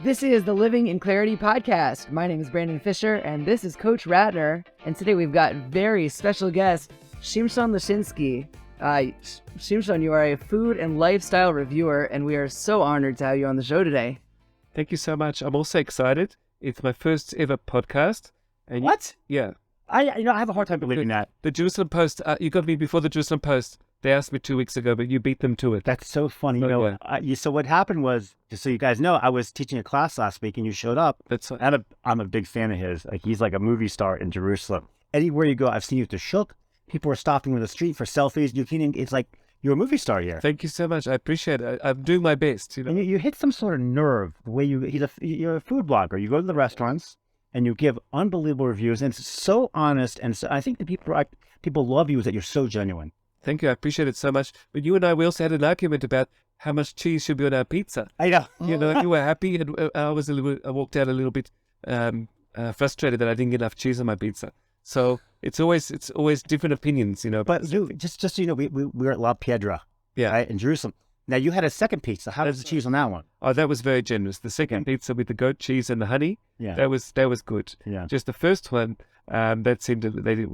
This is the Living in Clarity podcast. My name is Brandon Fisher, and this is Coach Ratner. And today we've got very special guest, Shimshon Leshinsky. Shimshon, you are a food and lifestyle reviewer, and we are so honored to have you on the show today. Thank you so much. I'm also excited. It's my first ever podcast. And What? Yeah. I have a hard time believing that. The Jerusalem Post, you got me before the Jerusalem Post. They asked me 2 weeks ago, but you beat them to it. That's so funny. So, So what happened was, just so you guys know, I was teaching a class last week and you showed up. I'm a big fan of his. Like, he's like a movie star in Jerusalem. Anywhere you go, I've seen you at the Shuk. People are stopping on the street for selfies. It's like you're a movie star here. Thank you so much. I appreciate it. I'm doing my best. You know? And you hit some sort of nerve. The way you're a food blogger. You go to the restaurants and you give unbelievable reviews, and it's so honest. And so I think the people love you is that you're so genuine. Thank you. I appreciate it so much. But you and we also had an argument about how much cheese should be on our pizza. I know. You know, you were happy, and I walked out a little bit frustrated that I didn't get enough cheese on my pizza. So it's always different opinions, you know. But dude, just so you know, we were at La Piedra, right, in Jerusalem. Now you had a second pizza. How was the cheese on that one? Oh, that was very generous. The second pizza with the goat cheese and the honey, that was good. Yeah. Just the first one, that seemed to they did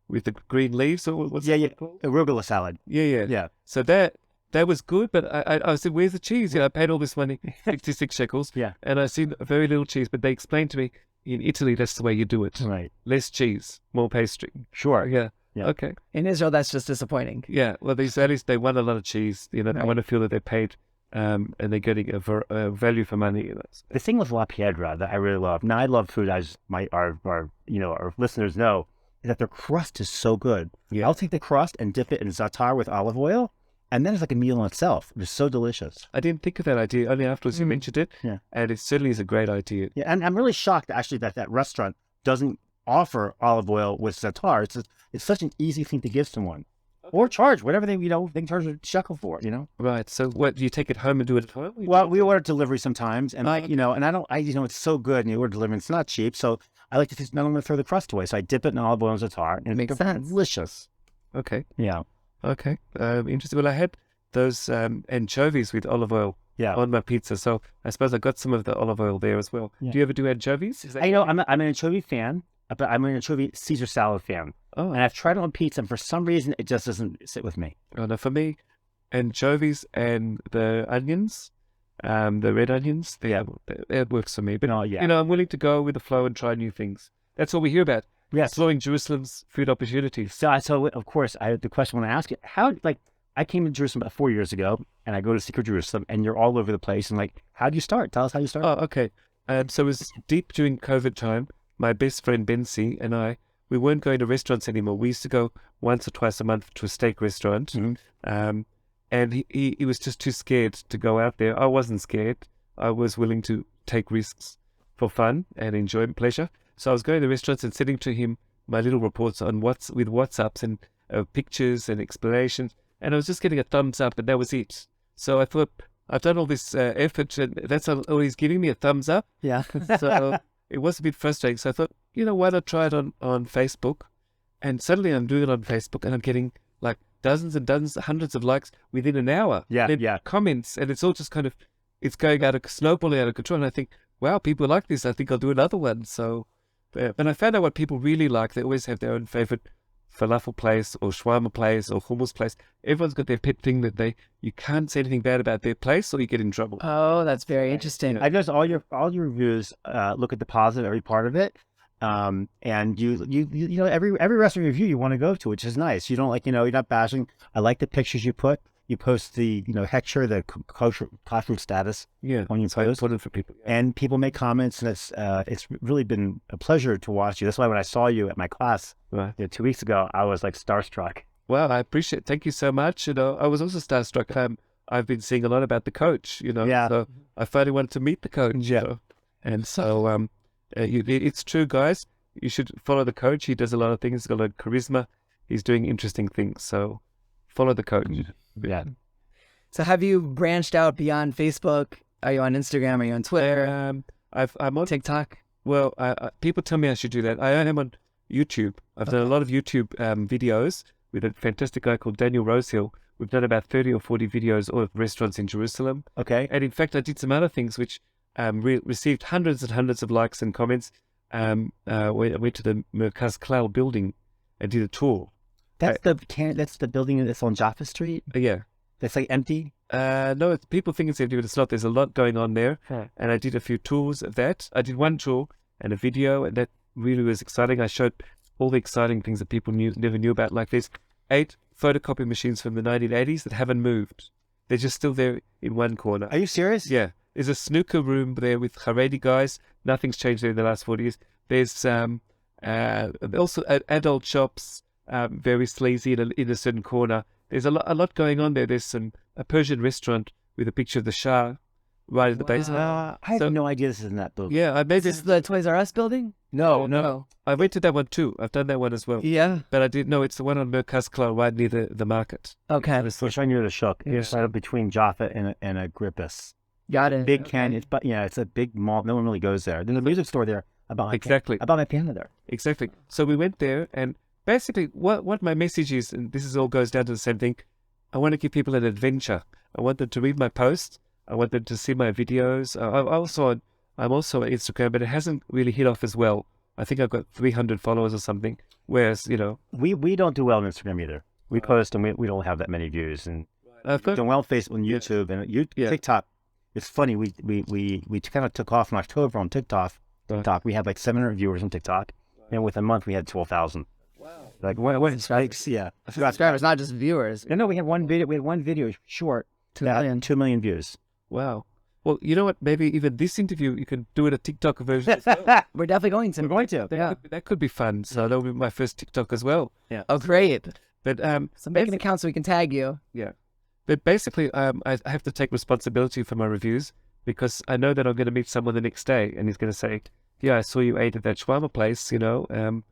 with the green leaves, or what's it called? Arugula salad. Yeah. So that was good, but I said, where's the cheese? You know, I paid all this money, 66 shekels, and I see very little cheese. But they explained to me, in Italy, that's the way you do it. Right. Less cheese, more pastry. Sure. Yeah. Okay. In Israel, that's just disappointing. Yeah. Well, at least they want a lot of cheese. You know, I want to feel that they're paid, and they're getting a value for money. You know. The thing with La Piedra that I really love. Now, I love food, as our listeners know, is that their crust is so good. Yeah. I'll take the crust and dip it in za'atar with olive oil, and then it's like a meal in itself. It's so delicious. I didn't think of that idea. Only afterwards you mentioned it. Yeah. And it certainly is a great idea. Yeah, and I'm really shocked actually that restaurant doesn't offer olive oil with za'atar. It's such an easy thing to give someone. Okay. Or charge whatever they can charge a shekel for, you know. Right. So what, do you take it home and do it at home? Well, we order delivery sometimes, and it's so good, and you order delivery, it's not cheap, so I like to not only throw the crust away, so I dip it in olive oil and za'atar, and it makes sense. Delicious. Okay. Yeah. Okay. Interesting. Well, I had those anchovies with olive oil on my pizza, so I suppose I got some of the olive oil there as well. Yeah. Do you ever do anchovies? I'm an anchovy fan, but I'm an anchovy Caesar salad fan. Oh. And I've tried it on pizza, and for some reason, it just doesn't sit with me. Oh, no, for me, anchovies and the onions, the red onions, it works for me. But, I'm willing to go with the flow and try new things. That's all we hear about. Yes. Exploring Jerusalem's food opportunities. So of course, the question I want to ask you, I came to Jerusalem about 4 years ago, and I go to Secret Jerusalem, and you're all over the place, and how do you start? Tell us how you start. Oh, okay. So it was deep during COVID time. My best friend, Bensi, and we weren't going to restaurants anymore. We used to go once or twice a month to a steak restaurant. Mm-hmm. And he was just too scared to go out there. I wasn't scared. I was willing to take risks for fun and enjoy pleasure. So I was going to the restaurants and sending to him my little reports with WhatsApps and pictures and explanations. And I was just getting a thumbs up, and that was it. So I thought, I've done all this effort, and that's all he's giving me, a thumbs up. Yeah. So it was a bit frustrating. So I thought, why not try it on Facebook? And suddenly I'm doing it on Facebook, and I'm getting dozens and dozens, hundreds of likes within an hour. Yeah. Comments, and it's all just kind of, it's going snowballing out of control. And I think, wow, people like this. I think I'll do another one. So, and I found out what people really like. They always have their own favorite falafel place or shawarma place or hummus place. Everyone's got their pet thing that you can't say anything bad about their place or you get in trouble. Oh, that's very interesting. I noticed all your reviews look at the positive, every part of it. And every restaurant review you want to go to, which is nice. You don't you're not bashing. I like the pictures you put. You post the, hechsher, the kosher status on your post. Put it for people. Yeah. And people make comments, and it's really been a pleasure to watch you. That's why when I saw you at my class 2 weeks ago, I was starstruck. Well, I appreciate it. Thank you so much. I was also starstruck. I've been seeing a lot about the coach, so I finally wanted to meet the coach. Yeah. And so it's true, guys. You should follow the coach. He does a lot of things. He's got a lot of charisma. He's doing interesting things. So follow the coach. Yeah. So have you branched out beyond Facebook? Are you on Instagram? Are you on Twitter? I'm on TikTok. Well, people tell me I should do that. I am on YouTube. I've done a lot of YouTube videos with a fantastic guy called Daniel Rosehill. We've done about 30 or 40 videos of restaurants in Jerusalem. Okay. And in fact, I did some other things which received hundreds and hundreds of likes and comments. I went to the Merkaz Klal building and did a tour. That's the building that's on Jaffa Street. Yeah. That's like empty. No, people think it's empty, but it's not. There's a lot going on there. And I did a few tours of that. I did one tour and a video, and that really was exciting. I showed all the exciting things that people never knew about. Like there's 8 photocopy machines from the 1980s that haven't moved. They're just still there in one corner. Are you serious? Yeah. There's a snooker room there with Haredi guys. Nothing's changed there in the last 40 years. There's also adult shops, very sleazy in a certain corner. There's a lot going on there. There's a Persian restaurant with a picture of the Shah right at the base. I have no idea this is in that building. Yeah, I made Is this the Toys R Us building? No. I went to that one too. I've done that one as well. Yeah. But I didn't know it's the one on Merkaz Klal right near the market. Okay. We're showing you the shuk. It's right between Jaffa and Agrippus. Got it. Big canyon. But yeah, it's a big mall. No one really goes there. There's a music store there. About my piano there. Exactly. So we went there, and basically what my message is, and this all goes down to the same thing, I want to give people an adventure. I want them to read my posts. I want them to see my videos. I'm also on Instagram, but it hasn't really hit off as well. I think I've got 300 followers or something, whereas, We don't do well on Instagram either. We post and we don't have that many views. And I've got... done well on Facebook and YouTube and TikTok. It's funny, we kind of took off in October on TikTok. We had like 700 viewers on TikTok, and within a month we had 12,000. Wow! Like what? Yeah, Subscribers, not just viewers. No, we had one video. We had one video short. 2 million views. Wow. Well, you know what? Maybe even this interview, you can do it a TikTok version as well. We're definitely going to. We're going to. That could be fun. So that'll be my first TikTok as well. Yeah. Oh, great. But So make an account so we can tag you. Yeah. But basically, I have to take responsibility for my reviews, because I know that I'm going to meet someone the next day, and he's going to say, "Yeah, I saw you ate at that shawarma place," and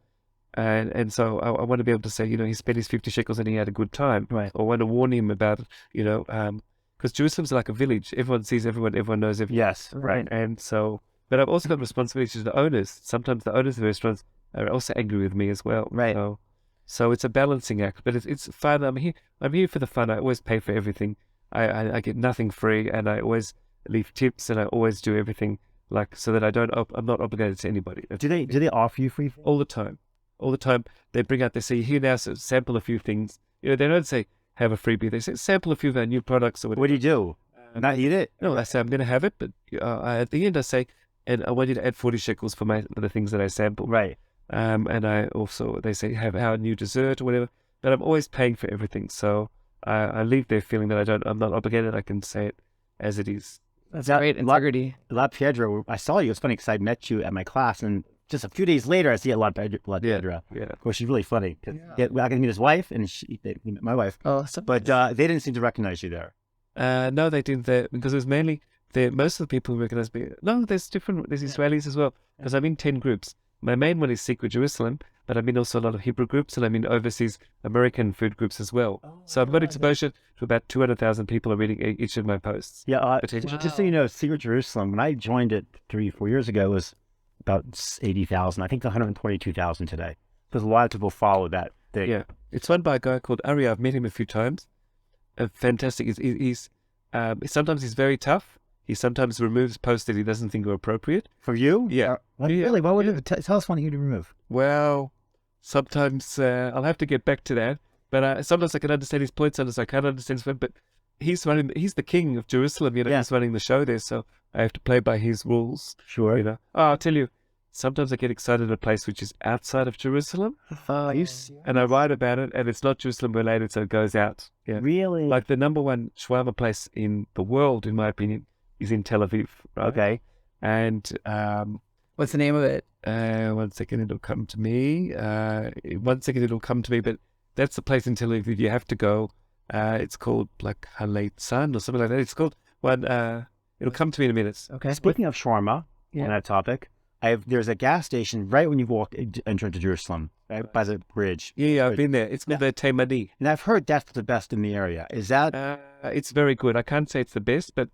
so I want to be able to say, he spent his 50 shekels and he had a good time, right? Or want to warn him about, because Jerusalem's like a village. Everyone sees everyone. Everyone knows everyone. Yes, right. And so, but I've also got responsibility to the owners. Sometimes the owners of the restaurants are also angry with me as well. Right. So it's a balancing act, but it's fun. I'm here for the fun. I always pay for everything. I get nothing free, and I always leave tips, and I always do everything so that I'm not obligated to anybody. Do they offer you free? All the time. They bring out, they say, here now, so sample a few things. They don't say have a freebie. They say sample a few of our new products or whatever. What do you do? Not eat it? No, I say I'm going to have it, but at the end I say, and I want you to add 40 shekels for the things that I sample. Right. And they say have our new dessert or whatever, but I'm always paying for everything. So I leave there feeling that I'm not obligated. I can say it as it is. That's great integrity. La Piedra, I saw you. It's funny because I met you at my class, and just a few days later, I see you at La Piedra. Yeah. Of course, she's really funny. I can meet his wife, and they met my wife. Oh, but they didn't seem to recognize you there. No, they didn't. Because it was mainly most of the people who recognize me. No, there's Israelis as well. Because I'm in 10 groups. My main one is Secret Jerusalem, but I'm in also a lot of Hebrew groups, and I'm in overseas American food groups as well. So I've got exposure to about 200,000 people are reading each of my posts. Yeah, just so you know, Secret Jerusalem, when I joined it 3-4 years ago, was about 80,000. I think 122,000 today. Because a lot of people follow that thing. Yeah, it's run by a guy called Ari. I've met him a few times. Fantastic. He's sometimes he's very tough. He sometimes removes posts that he doesn't think are appropriate. For you? Yeah. Really? What would it tell us one you to remove? Well, sometimes I'll have to get back to that. But sometimes I can understand his points, sometimes I can't understand his points. But he's the king of Jerusalem. He's running the show there, so I have to play by his rules. Sure. I'll tell you, sometimes I get excited at a place which is outside of Jerusalem. And I write about it, and it's not Jerusalem related, so it goes out. Yeah. Really? Like the number one shawarma place in the world, in my opinion, is in Tel Aviv. Right? Okay. And what's the name of it? 1 second, it'll come to me. But that's the place in Tel Aviv you have to go. It's called like Haleit Sun or something like that. It's called one. It'll come to me in a minute. Okay. Speaking of shawarma, on that topic, there's a gas station right when you enter into Jerusalem, right by the bridge. Yeah, I've been there. It's called the Taimani. And I've heard that's the best in the area. Is that? It's very good. I can't say it's the best, but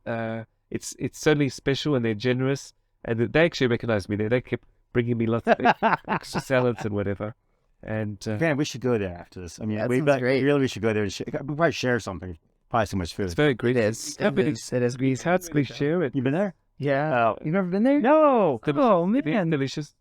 it's certainly special, and they're generous, and they actually recognize me there. They kept bringing me lots of extra salads and whatever. And man, we should go there after this. I mean, great. Really, we should go there. We probably share something. Probably so much food. It's very great. It is. It is greasy. How to share it? You been there? Yeah. You've never been there? No. Oh, They're man. delicious.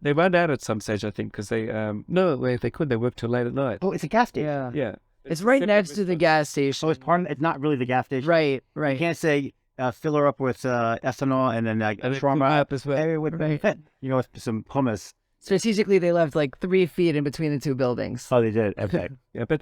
They ran out at some stage, I think, because they no, they couldn't. They worked till late at night. Oh, it's a gas station. Yeah. Yeah, It's right separate next to the restaurant. gas station. So it's part of, it's not really the gas station. Right, You right. can't say fill her up with ethanol and then And they cook shawarma up as well. with Right. you know, with some hummus. Strategically, they left like 3 feet in between the two buildings. Oh, they did. Okay. Yeah, but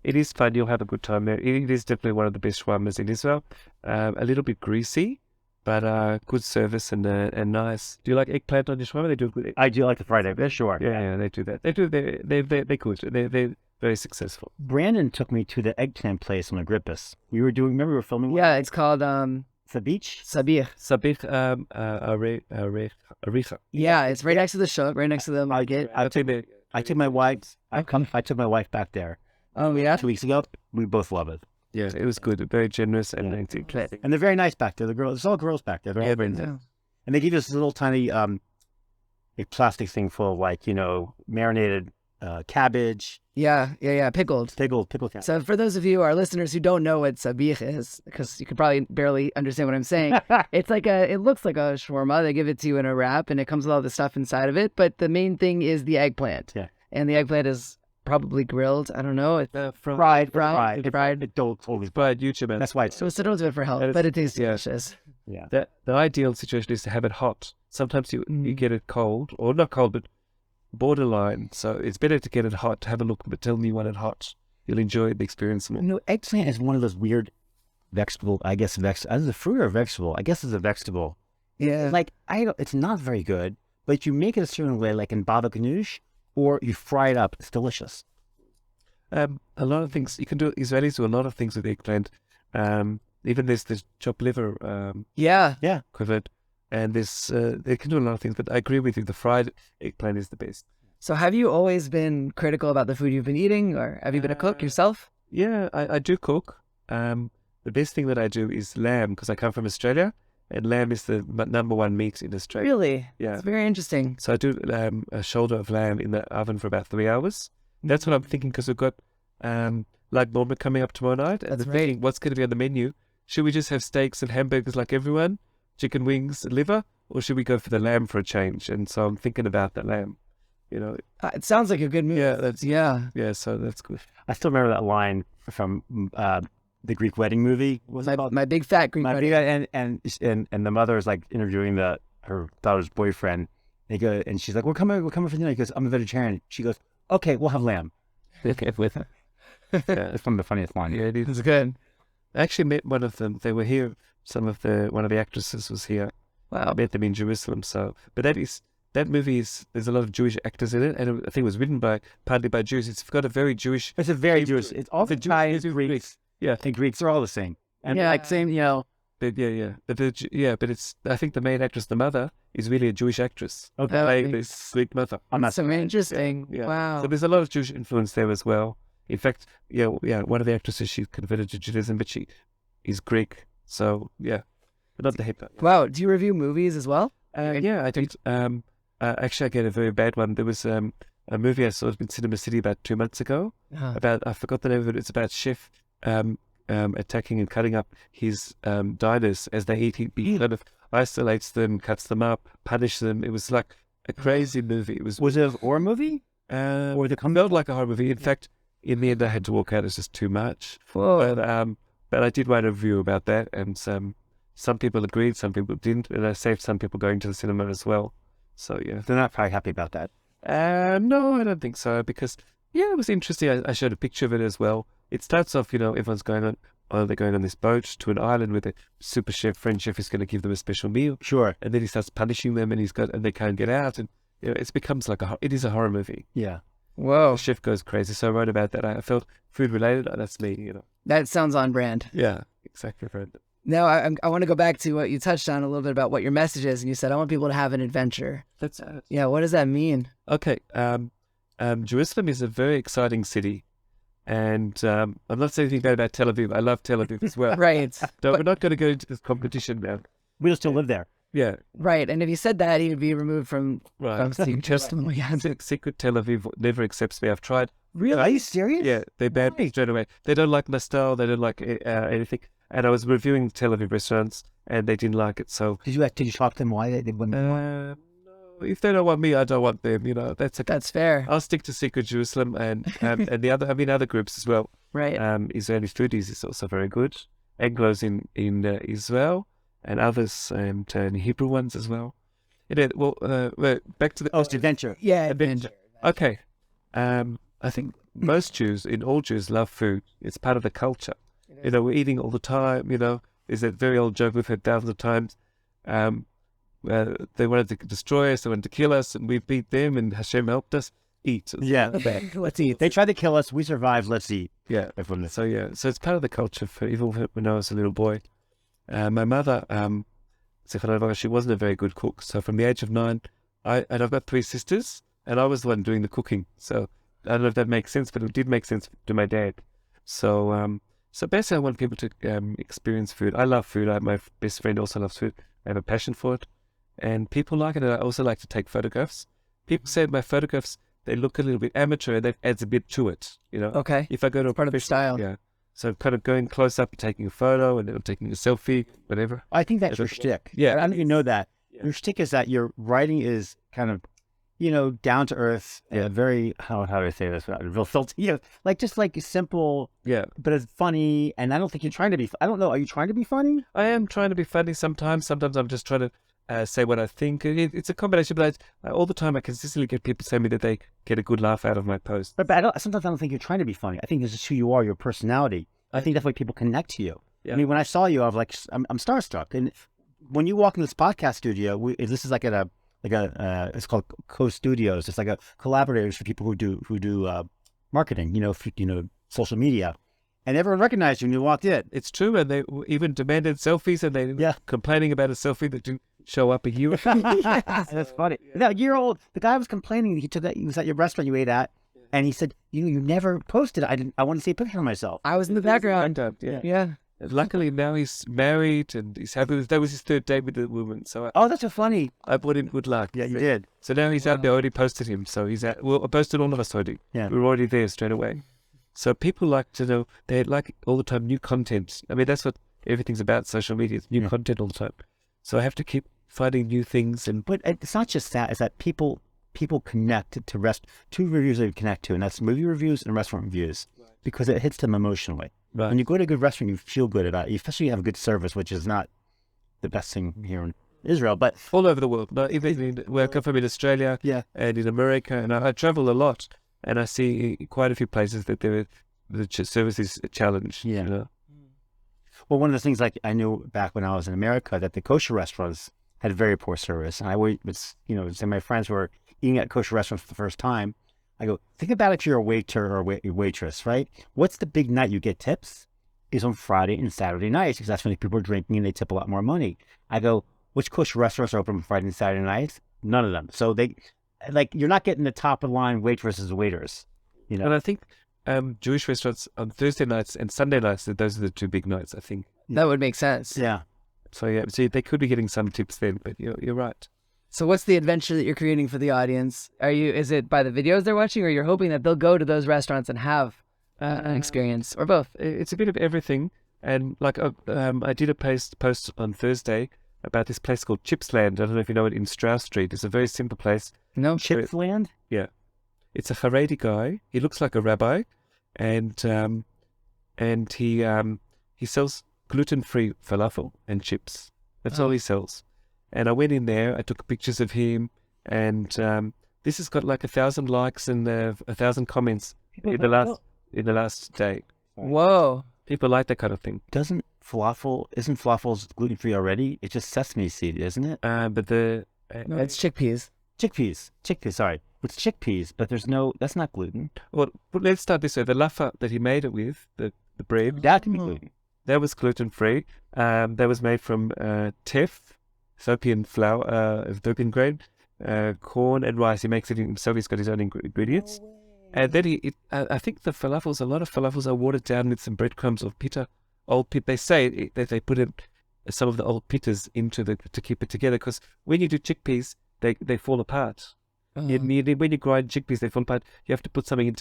it is fun. You'll have a good time there. It is definitely one of the best shawarmas in Israel. A little bit greasy, but good service and nice. Do you like eggplant on your shawarma? They do good. I do like the fried egg. Yeah, sure. Yeah, they do that. They do. They're good. They're very successful. Brandon took me to the eggplant place on Agrippus. We were doing. Remember we were filming. Yeah, it's called The beach. Sabir. Sabich Aricha. Yeah, it's right next to the shop, right next to the market. I took my wife. I took my wife back there Oh, yeah? 2 weeks ago. We both love it, Yeah, it was good. Very generous and interesting. and they're very nice back there. The girls, it's all girls back there. They're all very nice. Yeah. And they give you this little tiny a plastic thing full of like marinated cabbage, Pickled. pickled cabbage. So for those of you, our listeners who don't know what sabich is, because you could probably barely understand what I'm saying, it looks like a shawarma. They give it to you in a wrap, and it comes with all the stuff inside of it. But the main thing is the eggplant. Yeah. And the eggplant is probably grilled. I don't know. It's Fried. fried. It don't totally. Fried YouTube. That's why it's so don't do it for health, That is- but it tastes yeah. delicious. yeah. The ideal situation is to have it hot. Sometimes you get it cold, or not cold, but borderline. So it's better to get it hot. Have a look, but tell me you want it hot. You'll enjoy the experience more. Eggplant is one of those weird vegetable. I guess as a fruit or a vegetable. I guess it's a vegetable. Yeah. Like it's not very good, but you make it a certain way, like in baba ganoush, or you fry it up. It's delicious. A lot of things you can do. Israelis do a lot of things with eggplant. Even there's this chopped liver Yeah. equivalent, and they can do a lot of things. But I agree with you. The fried eggplant is the best. So have you always been critical about the food you've been eating, or have you been a cook yourself? Yeah, I do cook. The best thing that I do is lamb because I come from Australia, and lamb is the number one meat in Australia. Really? Yeah. It's very interesting. So I do a shoulder of lamb in the oven for about 3 hours. That's what I'm thinking because we've got like Norma coming up tomorrow night. And That's I'm thinking, what's going to be on the menu? Should we just have steaks and hamburgers like everyone? Chicken wings, liver? Or should we go for the lamb for a change? And so I'm thinking about the lamb. It sounds like a good move. Yeah, so that's good. I still remember that line from the Greek wedding movie. What was it called? My big fat Greek My wedding. big, and the mother is like interviewing her daughter's boyfriend. They go and she's like, "We're coming for dinner." He goes, "I'm a vegetarian." She goes, "Okay, we'll have lamb." With Yeah. It's one of the funniest lines. Yeah, it is. It's good. I actually met one of them. They were here. One of the actresses was here. I Wow. met them in Jerusalem. So, but that movie is, there's a lot of Jewish actors in it, and I think it was written partly by Jews. It's got a very Jewish. It's a very Jewish. It's all the Italians, Greeks. Yeah. The Greeks are all the same. And Yeah. like same, But but it's. I think the main actress, the mother, is really a Jewish actress. Okay. Playing this Greek mother. I'm not So interesting. Yeah. Wow. So there's a lot of Jewish influence there as well. In fact, one of the actresses, she converted to Judaism, but she is Greek. So yeah, but not the hip. Wow. Do you review movies as well? Yeah, I did. Actually, I get a very bad one. There was a movie I saw in Cinema City about 2 months ago. About, I forgot the name of it. It's about chef attacking and cutting up his diners as they eat. He kind of isolates them, cuts them up, punishes them. It was like a crazy movie. It was it a horror movie? Or the felt like a horror movie. In fact, in the end, I had to walk out. It's just too much. Whoa. But I did write a review about that, and some people agreed, some people didn't, and I saved some people going to the cinema as well. So yeah, They're not probably happy about that. no, I don't think so, because it was interesting. I showed a picture of it as well. It starts off, everyone's going on. Oh, they're going on this boat to an island with a super chef, French chef is going to give them a special meal, Sure. and then he starts punishing them, and they can't get out, and it becomes like it is a horror movie. Yeah. Whoa. The chef goes crazy, so I wrote about that. I felt food related. That's me, That sounds on brand. Yeah, exactly. Right. Now, I want to go back to what you touched on a little bit about what your message is. And you said, I want people to have an adventure. That's Yeah, what does that mean? okay. Jerusalem is a very exciting city, and I'm not saying anything bad about Tel Aviv. I love Tel Aviv as well. Right. We're not going to go into this competition now. We'll still live there. Yeah, Right. And if you said that, he would be removed from right. Jerusalem. Yeah. Secret Tel Aviv never accepts me. I've tried. Really? Are you serious? Yeah, they banned me straight away. They don't like my style. They don't like anything. And I was reviewing Tel Aviv restaurants, and they didn't like it. So Did you talk to them why they wouldn't? no, if they don't want me, I don't want them. That's okay. That's fair. I'll stick to Secret Jerusalem and the other groups as well. Right. Israeli Foodies is also very good. Anglos in Israel and others, and Hebrew ones as well. Well, back to the Adventure. Yeah, adventure. Okay. I think most Jews, all Jews, love food. It's part of the culture. We're eating all the time. There's that very old joke we've heard thousands of times. They wanted to destroy us, they wanted to kill us, and we beat them, and Hashem helped us eat. Yeah. Let's eat. They tried to kill us. We survived. Let's eat. Yeah. So it's part of the culture for even when I was a little boy. My mother, she wasn't a very good cook. So from the age of 9, I've got 3 sisters, and I was the one doing the cooking. So I don't know if that makes sense, but it did make sense to my dad. So basically, I want people to experience food. I love food. My best friend also loves food. I have a passion for it, and people like it. And I also like to take photographs. People say my photographs, they look a little bit amateur, and that adds a bit to it. Okay. If I go to It's part of the style. yeah. So kind of going close up and taking a photo, and then taking a selfie, whatever. I think that's your shtick. Yeah. I don't even know that. Yeah. Your shtick is that your writing is kind of, down to earth. Very how do I say this? Real filter. Just like simple. Yeah. But it's funny, and I don't think you're trying to be. I don't know. Are you trying to be funny? I am trying to be funny sometimes. Sometimes I'm just trying to say what I think. It's a combination, but all the time I consistently get people telling me that they get a good laugh out of my post. But sometimes I don't think you're trying to be funny. I think this is who you are, your personality. I think that's why people connect to you. Yeah. I mean, when I saw you, I was like, I'm starstruck. And when you walk in this podcast studio, this is like it's called co-studios. It's like a collaborators for people who do marketing, social media. And everyone recognized you when you walked in. It's true, and they even demanded selfies, and they complaining about a selfie that didn't show up a year ago. That's funny. Now, a year old, the guy was complaining. He was at your restaurant you ate at, and he said, you never posted. I want to see a picture of myself. I was in the background. Yeah. Luckily now he's married and he's happy. That was his 3rd date with the woman. So that's so funny. I brought him good luck. Yeah, you did. So now he's out there. I already posted him. So he's out. Well, I posted all of us already. Yeah. We were already there straight away. So people like to know, they like all the time new content. I mean, that's what everything's about, social media. It's new content all the time. So I have to keep finding new things. But it's not just that. It's that people connect to two reviews they connect to, and that's movie reviews and restaurant reviews, because it hits them emotionally. Right. When you go to a good restaurant, you feel good about it, especially you have good service, which is not the best thing here in Israel, but all over the world. No, even where I come from in Australia and in America, and I travel a lot, and I see quite a few places that the service is a challenge. Yeah. Well, one of the things like I knew back when I was in America that the kosher restaurants had very poor service, and I was say my friends were eating at kosher restaurants for the first time. I go, think about if you're a waiter or a waitress, right? What's the big night you get tips? Is on Friday and Saturday nights, because that's when people are drinking and they tip a lot more money. I go, which kosher restaurants are open on Friday and Saturday nights? None of them. So you're not getting the top of the line waitresses and waiters. And I think Jewish restaurants on Thursday nights and Sunday nights, those are the 2 big nights, I think. That would make sense. Yeah. So they could be getting some tips then, but you're right. So what's the adventure that you're creating for the audience? Is it by the videos they're watching, or you're hoping that they'll go to those restaurants and have an experience, or both? It's a bit of everything. And like I did a post on Thursday about this place called Chipsland. I don't know if you know it, in Strauss Street. It's a very simple place. No, Chipsland? Yeah. It's a Haredi guy. He looks like a rabbi, and he sells gluten-free falafel and chips. That's all he sells. And I went in there, I took pictures of him, and this has got like 1,000 likes and 1,000 comments in the last day. Whoa. People like that kind of thing. Isn't falafel gluten-free already? It's just sesame seed, isn't it? But No, it's chickpeas. Chickpeas, sorry. It's chickpeas, but that's not gluten. Well, let's start this way. The lafa that he made it with, the bread, That can be gluten. that was gluten-free. That was made from teff, Ethiopian flour, Ethiopian grain, corn and rice. He makes it himself. He's got his own ingredients. And then I think a lot of falafels are watered down with some breadcrumbs of pita, old pita. They say that they put in some of the old pitas to keep it together, because when you do chickpeas, they fall apart. When you grind chickpeas, they fall apart. You have to put something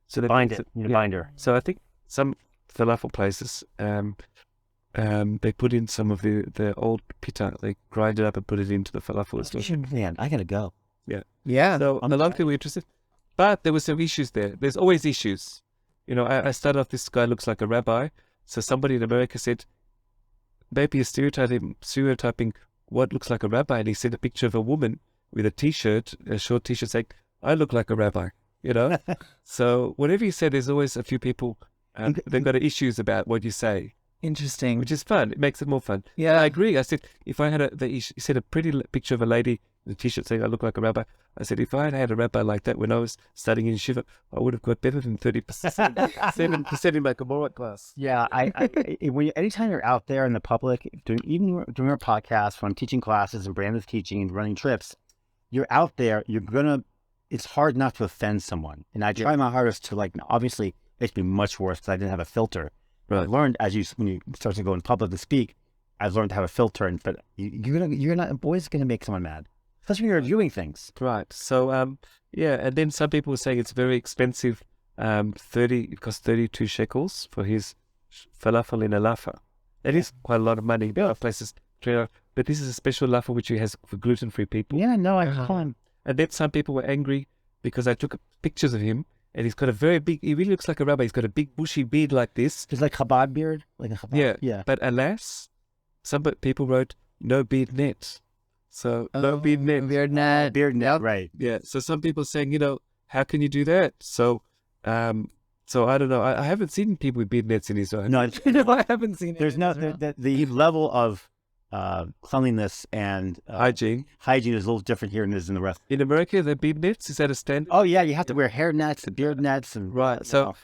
so that Bind it. Binder. So I think some falafel places they put in some of the old pita. They grind it up and put it into the falafel as well. Man, I gotta go. Yeah. So a lot of people were interested, but there were some issues there. There's always issues. I started off, this guy looks like a rabbi. So somebody in America said, maybe you're stereotyping what looks like a rabbi. And he sent a picture of a woman with a short t-shirt saying, I look like a rabbi, So whatever you say, there's always a few people, they've got issues about what you say. Interesting. Which is fun. It makes it more fun. Yeah. I agree. I said, if I had he said a pretty picture of a lady in a t-shirt saying I look like a rabbi. I said, if I had a rabbi like that when I was studying in Shiva, I would have got better than 30%, 7% in my Gemara class. Yeah, anytime you're out there in the public, even doing our podcast, when I'm teaching classes and Brandon's teaching and running trips, you're out there, it's hard not to offend someone. And I try my hardest to, obviously, it makes me much worse because I didn't have a filter. Right. I learned when you start to go in public to speak, I've learned to have a filter, but you're not always going to make someone mad, especially when you're reviewing things. Right. So, and then some people were saying it's very expensive. It costs 32 shekels for his falafel in a lafa. That is quite a lot of money. There are places, but this is a special lafa which he has for gluten-free people. Yeah, no, I can't. And then some people were angry because I took pictures of him. And he's got he really looks like a rabbi. He's got a big bushy beard like this. It's like Chabad beard? Like a Chabad. Yeah. But alas, some people wrote, no beard net. So, no beard net. Beard net. Beard net, right. Yeah. So some people are saying, how can you do that? So, I don't know. I haven't seen people with beard nets in Israel. No, I haven't seen it. There's the level of cleanliness and hygiene is a little different here than it is in the rest. In America, the beard nets, is that a standard? Oh yeah, you have to wear hair nets and beard nets and right. So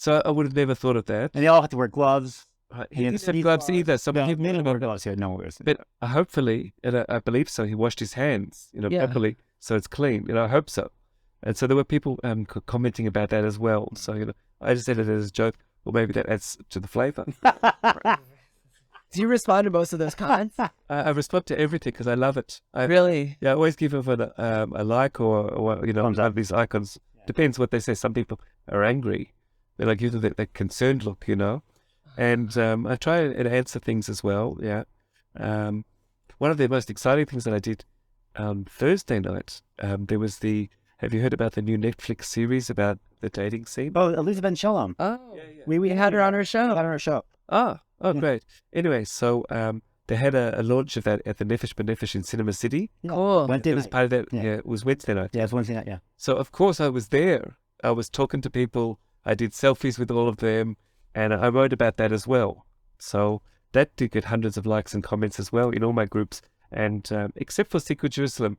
I would have never thought of that. And they all have to wear gloves. He didn't have gloves either. Some people didn't wear gloves here. No one. But hopefully, and I believe so, he washed his hands, properly, so it's clean. I hope so. And so there were people commenting about that as well. So I just said it as a joke. Well, maybe that adds to the flavor. Do you respond to most of those comments? I respond to everything because I love it. Really? Yeah, I always give them a like or these icons. Yeah. Depends what they say. Some people are angry. Then I give them that concerned look, And I try and answer things as well, yeah. One of the most exciting things that I did Thursday night, there was have you heard about the new Netflix series about the dating scene? Oh, Elizabeth Shalom. Oh, yeah. We had her on our show. Oh, great. Anyway, so they had a launch of that at the Nefesh B'Nefesh in Cinema City. Cool. Wednesday it was night. part of that. Yeah, it was Wednesday night. Yeah, it was Wednesday night, yeah. So, of course, I was there. I was talking to people. I did selfies with all of them. And I wrote about that as well. So that did get hundreds of likes and comments as well in all my groups. And except for Secret Jerusalem,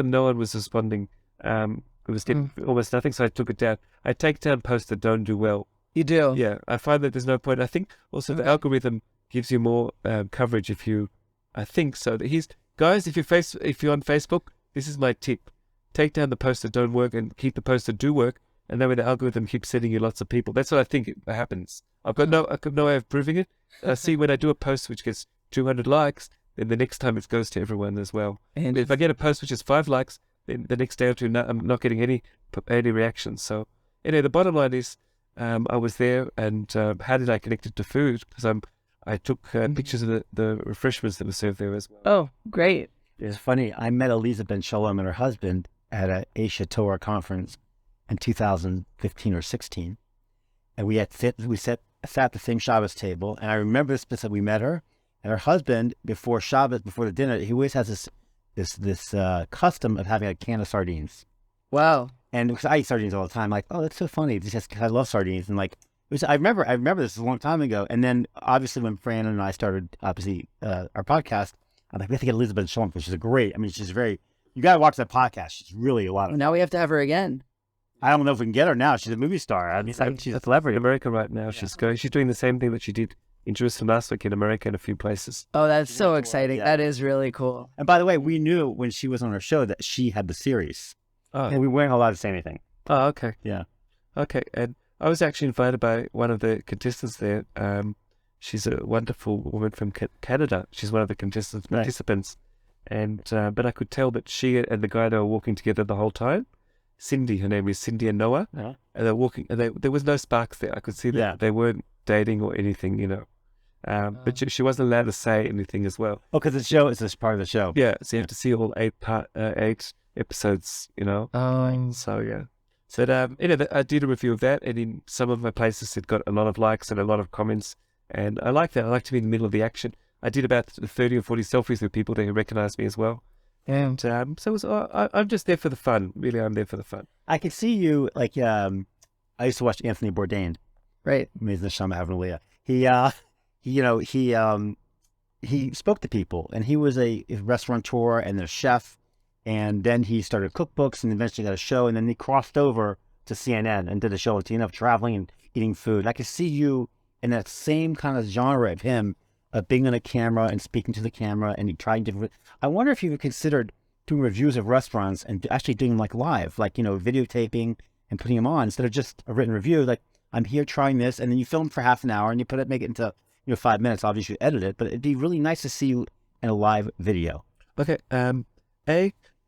no one was responding. It was getting almost nothing, so I took it down. I take down posts that don't do well. You do? Yeah, I find that there's no point. I think also the algorithm gives you more coverage if you, I think so. Guys, if you're on Facebook, this is my tip. Take down the posts that don't work and keep the posts that do work. And then when the algorithm keeps sending you lots of people, that's what I think happens. I've got no way of proving it. I see when I do a post which gets 200 likes, then the next time it goes to everyone as well. And if I get a post which is 5 likes, then the next day or two, I'm not getting any reactions. So anyway, the bottom line is, I was there, and how did I connect it to food? Because I took pictures of the refreshments that were served there as well. Oh, great! It's funny. I met Elizabeth Shalom and her husband at a Asia Torah conference in 2015 or 16, and we sat at the same Shabbos table. And I remember this because we met her and her husband before Shabbos, before the dinner. He always has this custom of having a can of sardines. Wow! And because I eat sardines all the time, like, oh, that's so funny. I love sardines, and I remember this a long time ago. And then obviously when Fran and I started our podcast, I'm like, we have to get Elizabeth Shalom, which is great. I mean, she's you got to watch that podcast. She's really a lot of. Now we have to have her again. I don't know if we can get her now. She's a movie star. I mean, she's a celebrity in America right now. Yeah. She's doing the same thing that she did in Jerusalem last week in America and a few places. Oh, that's so exciting. Yeah. That is really cool. And by the way, we knew when she was on our show that she had the series. Oh. And we weren't allowed to say anything. Oh, okay. Yeah. Okay. And I was actually invited by one of the contestants there. She's a wonderful woman from Canada. She's one of the participants. And but I could tell that she and the guy, they were walking together the whole time. Cindy, her name is Cindy and Noah. And they're walking, and there was no sparks there. I could see that they weren't dating or anything, But she wasn't allowed to say anything as well. Oh, because the show is this part of the show. Yeah, so you have to see all eight episodes, So yeah. So I did a review of that, and in some of my places it got a lot of likes and a lot of comments, and I like that. I like to be in the middle of the action. I did about 30 or 40 selfies with people that recognized me as well. And so it was, I'm just there for the fun. Really, I'm there for the fun. I could see you like I used to watch Anthony Bourdain. Right. Amazing Shama Avnalia. He spoke to people, and he was a restaurateur and a chef, and then he started cookbooks and eventually got a show, and then he crossed over to CNN and did a show of traveling and eating food. I could see you in that same kind of genre of him, being on a camera and speaking to the camera, and he tried different. I wonder if you considered doing reviews of restaurants and actually doing like live, like videotaping and putting them on instead of just a written review. Like, I'm here trying this, and then you film for half an hour and you make it into 5 minutes. Obviously, you edit it, but it'd be really nice to see you in a live video. Okay.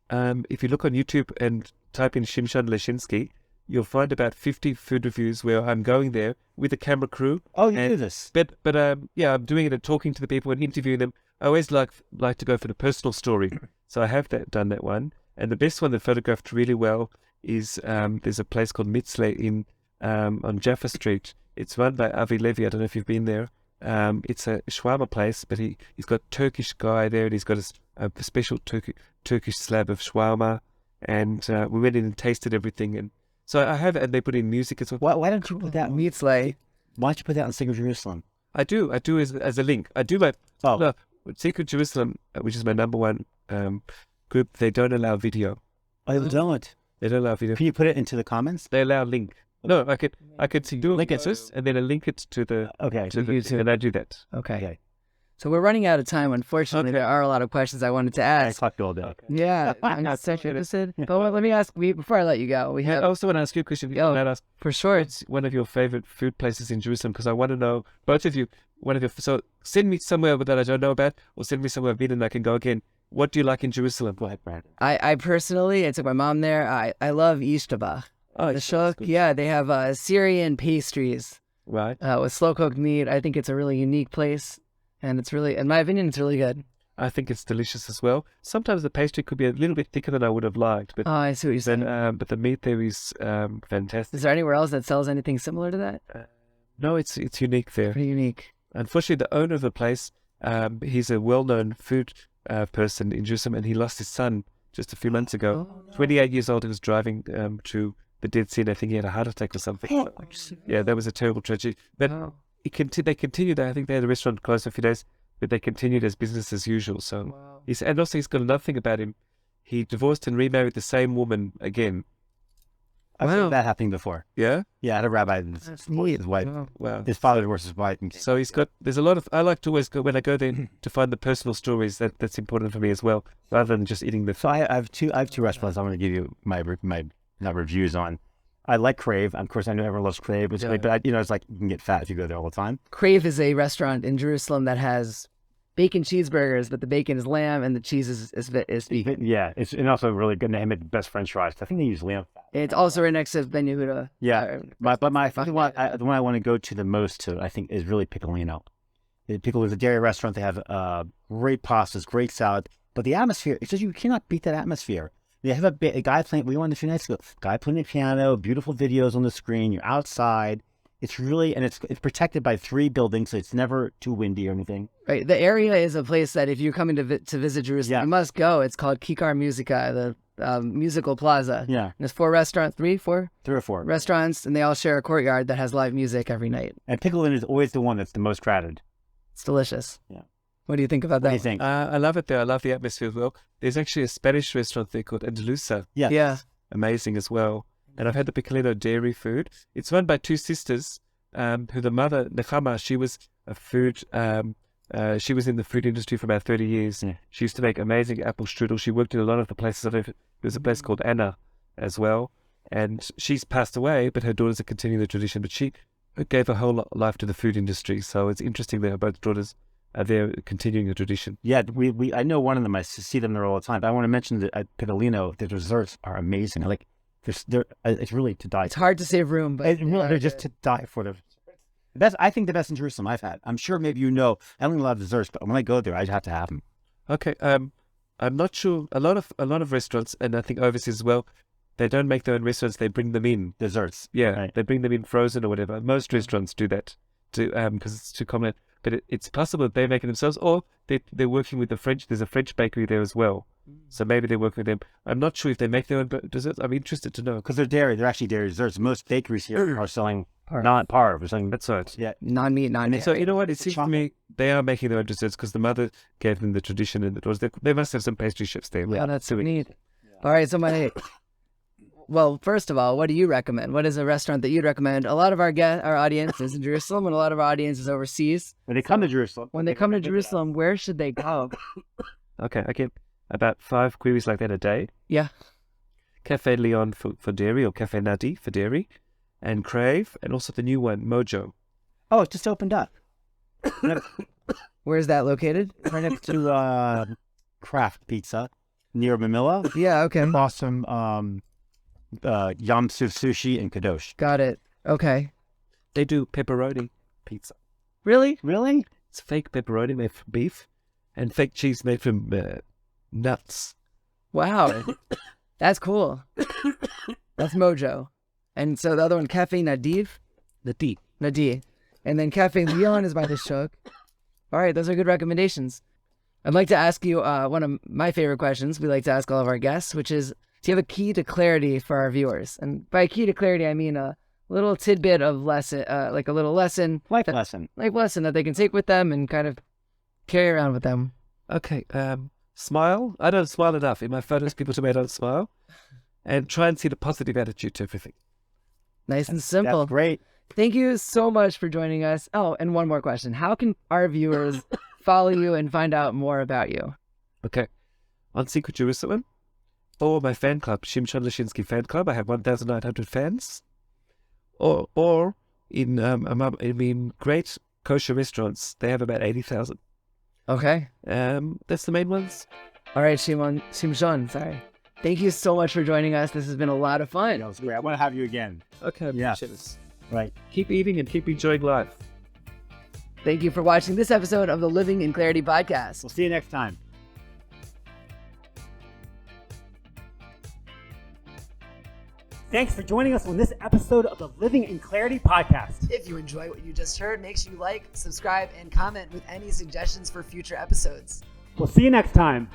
If you look on YouTube and type in Shimshon Leshinsky, you'll find about 50 food reviews where I'm going there with a camera crew. Oh, you do this? But I'm doing it and talking to the people and interviewing them. I always like to go for the personal story, so I have done that one. And the best one that photographed really well is there's a place called Mitzle on Jaffa Street. It's run by Avi Levy. I don't know if you've been there. It's a shawarma place, but he's got Turkish guy there, and he's got a special Turkish slab of shawarma, and we went in and tasted everything, and so I have, and they put in music as well. Why don't you put that? Mitzle. Why don't you put that on Secret Jerusalem? I do as a link. I do Secret Jerusalem, which is my number one group. They don't allow video. Oh, they don't. They don't allow video. Can you put it into the comments? They allow link. No, I could do a link it and then I link it to the YouTube, and I do that. Okay. So we're running out of time. Unfortunately, there are a lot of questions I wanted to ask. I talked all day. Okay. Yeah, I'm not so interested. But let me ask before I let you go. I also want to ask you a question. For sure. What's one of your favorite food places in Jerusalem? Because I want to know, both of you, so send me somewhere that I don't know about, or send me somewhere I've been and I can go again. What do you like in Jerusalem? Go ahead, Brandon. I personally, I took my mom there. I love Ishtabah. Oh, the shuk, yeah, they have Syrian pastries, right? With slow cooked meat. I think it's a really unique place, and it's really, in my opinion, it's really good. I think it's delicious as well. Sometimes the pastry could be a little bit thicker than I would have liked, but I see what you're saying. But the meat there is fantastic. Is there anywhere else that sells anything similar to that? No, it's unique there. Pretty unique. Unfortunately, the owner of the place, he's a well-known food person in Jerusalem, and he lost his son just a few months ago. Oh, no. 28 years old, he was driving to the Dead Sea. I think he had a heart attack or something. Oh, yeah, that was a terrible tragedy. But they continued. I think they had the restaurant closed for a few days, but they continued as business as usual. So, and also he's got another thing about him. He divorced and remarried the same woman again. I've seen that happening before. Yeah? Yeah, I had a rabbi, his wife. Wow. His father divorced his wife. So there's a lot of, I like to always go, when I go there, to find the personal stories. That's important for me as well, rather than just eating the food. So I have two restaurants I want to give you my not reviews on. I like Crave. Of course, I know everyone loves Crave, but it's like you can get fat if you go there all the time. Crave is a restaurant in Jerusalem that has bacon cheeseburgers, but the bacon is lamb and the cheese is vegan. Yeah, it's and also really good. They make the best French fries. I think they use lamb fat. It's also right next to Ben Yehuda. Yeah, but the one I want to go to the most I think is really Piccolino. Piccolo is a dairy restaurant. They have great pastas, great salad, but the atmosphere. It's just you cannot beat that atmosphere. They have a guy playing. We went a few nights ago. Guy playing the piano, beautiful videos on the screen. You're outside. It's really, and it's protected by 3 buildings, so it's never too windy or anything. Right. The area is a place that if you're coming to visit Jerusalem, you must go. It's called Kikar Musica, the musical plaza. Yeah. And there's 4 restaurants, 3 or 4 restaurants, and they all share a courtyard that has live music every night. And Piccolino is always the one that's the most crowded. It's delicious. Yeah. What do you think about that? What do you think? I love it there. I love the atmosphere as well. There's actually a Spanish restaurant there called Andalusa. Yeah. Yeah. Amazing as well. And I've had the Piccolino dairy food. It's run by 2 sisters. Who the mother, Nechama, she was she was in the food industry for about 30 years. Yeah. She used to make amazing apple strudel. She worked in a lot of the places. There's a place called Anna as well. And she's passed away, but her daughters are continuing the tradition. But she gave her whole life to the food industry. So it's interesting that her both daughters are there continuing the tradition. Yeah, I know one of them. I see them there all the time. But I want to mention that at Piccolino, the desserts are amazing. It's really to die. It's hard to save room, but they're just to die for. I think the best in Jerusalem I've had. I'm sure maybe I don't love desserts, but when I go there, I have to have them. Okay. I'm not sure. A lot of restaurants, and I think overseas as well, they don't make their own restaurants. They bring them in. Desserts. Yeah, Right. they bring them in frozen or whatever. Most restaurants do that because it's too common. But it's possible that they make it themselves, or they're working with the French. There's a French bakery there as well, so maybe they're working with them. I'm not sure if they make their own desserts. I'm interested to know. Because they're dairy. They're actually dairy desserts. Most bakeries here are selling not parve. They're selling That's right. yeah. Non-meat, non-dairy. So you know what? It seems to chocolate. me they are making their own desserts because the mother gave them the tradition, and they must have some pastry chefs there. Oh, that's doing it. neat. All right, so well, first of all, what do you recommend? What is a restaurant that you'd recommend? A lot of our audience is in Jerusalem, and a lot of our audience is overseas. When they come to Jerusalem. When they come to Jerusalem, where should they go? Okay, I get about 5 queries like that a day. Yeah. Cafe Leon for dairy, or Cafe Nadi for dairy, and Crave, and also the new one, Mojo. Oh, it just opened up. Where is that located? Right next to Craft Pizza near Mamilla. Yeah, okay. Awesome. Yam Suf Sushi and Kadosh. Got it. Okay. They do pepperoni pizza. Really? Really? It's fake pepperoni made from beef, and fake cheese made from nuts. Wow. That's cool. That's Mojo. And so the other one, Cafe Nadiv? Nadi. And then Cafe Leon is by the Shuk. All right, those are good recommendations. I'd like to ask you one of my favorite questions we like to ask all of our guests, which is, do you have a key to clarity for our viewers? And by key to clarity, I mean a little tidbit of lesson, like a little lesson. Life lesson. Life lesson that they can take with them and kind of carry around with them. Okay, smile. I don't smile enough. In my photos, people tell me I don't smile. And try and see the positive attitude to everything. Nice and simple. That's great. Thank you so much for joining us. Oh, and one more question. How can our viewers follow you and find out more about you? Okay, on Secret Jerusalem, or my fan club, Shimshon Leshinsky fan club. I have 1,900 fans. Or in great kosher restaurants, they have about 80,000. Okay. That's the main ones. All right, Shimshon, sorry. Thank you so much for joining us. This has been a lot of fun. That was great. I want to have you again. Okay, Yeah. cheers. Right. Keep eating and keep enjoying life. Thank you for watching this episode of the Living in Clarity podcast. We'll see you next time. Thanks for joining us on this episode of the Living in Clarity podcast. If you enjoy what you just heard, make sure you like, subscribe, and comment with any suggestions for future episodes. We'll see you next time.